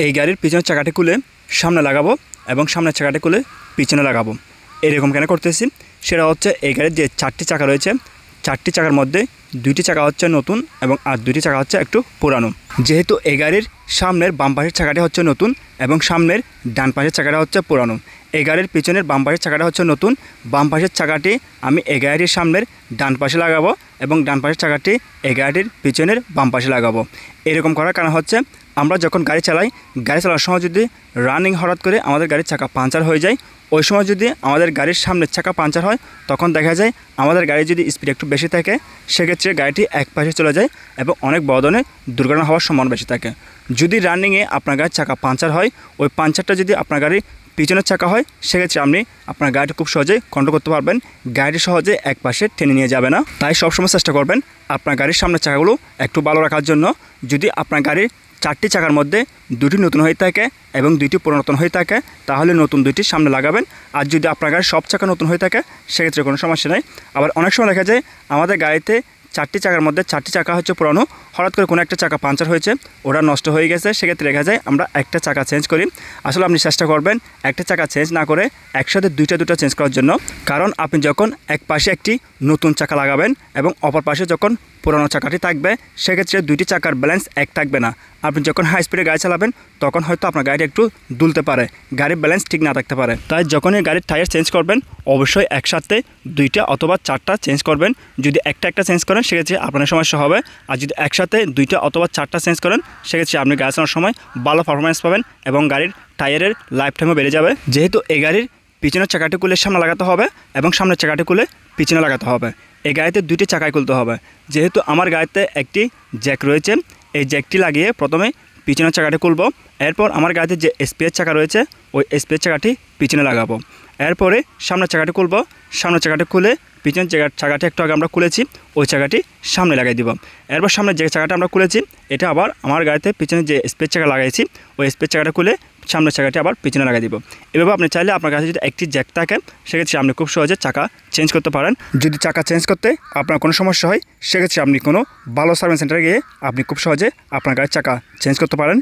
এই গাড়ির পিছনের চাকাটি খুলে সামনে লাগাবো এবং সামনের চাকাটি খুলে পিছনে লাগাবো। এরকম কেন করতেছি সেটা হচ্ছে এই গাড়ির যে 4টি চাকা রয়েছে, 4টি চাকার মধ্যে 2টি চাকা হচ্ছে নতুন এবং আর 2টি চাকা হচ্ছে একটু পুরানো। যেহেতু এই গাড়ির সামনের বাম পাশের চাকাটি হচ্ছে নতুন এবং সামনের ডান পাশের চাকাটা হচ্ছে পুরানো। এই গাড়ির পিছনের বাম পাশের চাকাটা হচ্ছে নতুন, বাম পাশের চাকাটি আমি এই গাড়ির সামনের ডান পাশে লাগাবো এবং ডান পাশের চাকাটি এই গাড়ির পিছনের বাম পাশে লাগাবো। এরকম করার কারণ হচ্ছে আমরা যখন গাড়ি চালাই, গাড়ি চালানোর সময় যদি রানিং হঠাৎ করে আমাদের গাড়ির চাকা পাঞ্চার হয়ে যায়, ওই সময় যদি আমাদের গাড়ির সামনের চাকা পাঞ্চার হয়, তখন দেখা যায় আমাদের গাড়ি যদি স্পিড একটু বেশি থাকে, সেক্ষেত্রে গাড়িটি এক পাশে চলে যায় এবং অনেক বড় ধরনের দুর্ঘটনা হওয়ার সম্ভাবনা বেশি থাকে। যদি রানিংয়ে আপনার গাড়ির চাকা পাঞ্চার হয়, ওই পাঞ্চারটা যদি আপনার গাড়ির পিছনের চাকা হয়, সেক্ষেত্রে আপনি আপনার গাড়িটি খুব সহজেই কন্ট্রোল করতে পারবেন, গাড়িটি সহজে এক পাশে টেনে নিয়ে যাবে না। তাই সবসময় চেষ্টা করবেন আপনার গাড়ির সামনের চাকাগুলো একটু ভালো রাখার জন্য। যদি আপনার গাড়ির 4টি চাকার মধ্যে 2টি নতুন হয়ে থাকে এবং 2টি পুরাতন হয়ে থাকে, তাহলে নতুন 2টি সামনে লাগাবেন। আর যদি আপনার গাড়ির সব চাকা নতুন হয়ে থাকে, সেক্ষেত্রে কোনো সমস্যা নেই। আবার অনেক সময় দেখা যায় আমাদের গাড়িতে 4টি চাকার মধ্যে 4টি চাকা হচ্ছে পুরানো, হঠাৎ করে কোনো একটা চাকা পাঞ্চার হয়েছে, ওটা নষ্ট হয়ে গেছে, সেক্ষেত্রে দেখা যায় আমরা একটা চাকা চেঞ্জ করি। আসলে আপনি চেষ্টা করবেন একটা চাকা চেঞ্জ না করে একসাথে দুইটা চেঞ্জ করার জন্য। কারণ আপনি যখন এক পাশে একটি নতুন চাকা লাগাবেন এবং অপর পাশে যখন পুরানো চাকাটি থাকবে, সেক্ষেত্রে 2টি চাকার ব্যালেন্স এক থাকবে না। আপনি যখন হাই স্পিডে গাড়ি চালাবেন, তখন হয়তো আপনার গাড়িটা একটু দুলতে পারে, গাড়ির ব্যালেন্স ঠিক না থাকতে পারে। তাই যখনই গাড়ির টায়ার চেঞ্জ করবেন, অবশ্যই একসাথে 2টা অথবা 4টা চেঞ্জ করবেন। যদি একটা চেঞ্জ করেন, সেক্ষেত্রে আপনার সমস্যা হবে। আর যদি একসাথে 2টা অথবা 4টা চেঞ্জ করেন, সেক্ষেত্রে আপনি গাড়ি চালানোর সময় ভালো পারফরমেন্স পাবেন এবং গাড়ির টায়ারের লাইফ টাইমও বেড়ে যাবে। যেহেতু এই গাড়ির পিছনের চাকাটি খুলে সামনে লাগাতে হবে এবং সামনের চাকাটি খুলে পিছনে লাগাতে হবে। এই গাড়িতে 2টি চাকাই খুলতে হবে। যেহেতু আমার গাড়িতে একটি জ্যাক রয়েছে, এই জ্যাকটি লাগিয়ে প্রথমে পিছনের চাকাটি খুলব। এরপর আমার গাড়িতে যে স্পেয়ার চাকা রয়েছে, ওই স্পেয়ার চাকাটি পিছনে লাগাবো। এরপরে সামনের চাকাটি খুলব, সামনের চাকাটি খুলে পিছনের চাকাটি একটু আগে আমরা খুলেছি, ওই চাকাটি সামনে লাগাই দিব। এরপর সামনে যে চাকাটা আমরা খুলেছি, এটা আবার আমার গাড়িতে পিছনে যে স্পেয়ার চাকা লাগাইছি, ওই স্পেয়ার চাকাটা খুলে সামনের চাকাটি আবার পিছনে লাগিয়ে দিব। এভাবে আপনি চাইলে আপনার কাছে যদি একটি জ্যাক থাকে, সেক্ষেত্রে আপনি খুব সহজে চাকা চেঞ্জ করতে পারেন। যদি চাকা চেঞ্জ করতে আপনার কোনো সমস্যা হয়, সেক্ষেত্রে আপনি কোনো ভালো সার্ভিস সেন্টারে গিয়ে আপনি খুব সহজে আপনার গাড়ির চাকা চেঞ্জ করতে পারেন।